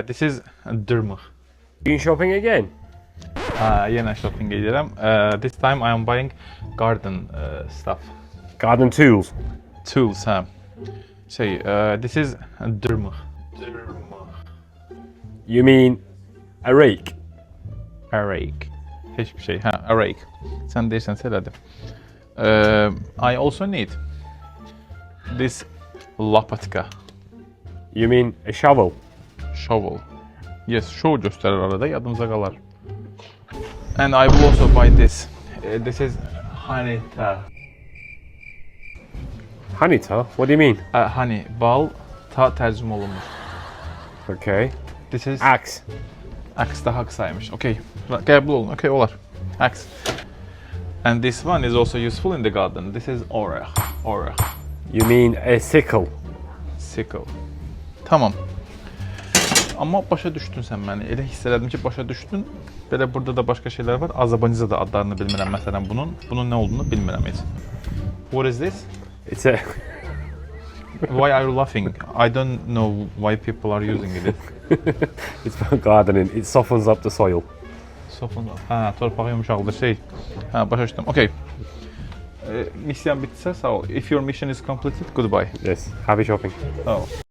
This is dırmıq. You shopping again? Yenə shopping edirəm. This time I am buying garden stuff. Garden tools. Tools, hə. This is dırmıq. You mean a rake? A rake. Hiçbir şey. A rake. Sən deyirsən, elədim. I also need this lapatka. You mean a shovel? Shovel. Yes, show göstərir arada, yadımıza qalar. And I will also buy this. This is hanita. Hanita? What do you mean? Honey, bal, ta tərcümə olunmuş. Okay. This is Axe. axe da haksaymış. Okay, qəbul olun. Okay, olar. Axe. And this one is also useful in the garden. This is oraq. Oraq. You mean a sickle? Sickle. Tamam. Amma başa düşdün sən məni. Elə hiss elədim ki, başa düşdün. Belə burada da başqa şeylər var. Azərbaycanca da adlarını bilmirəm məsələn bunun. Bunun nə olduğunu bilmirəm heç. What is this? It's a... Why are you laughing? I don't know why people are using it. It's for gardening. It softens up the soil. Sofun. Torpağı yumuşaldır şey. Başa düşdüm. Okay. Misyon bitsə sağ ol. If your mission is completed, goodbye. Yes. Happy shopping. Sağ ol.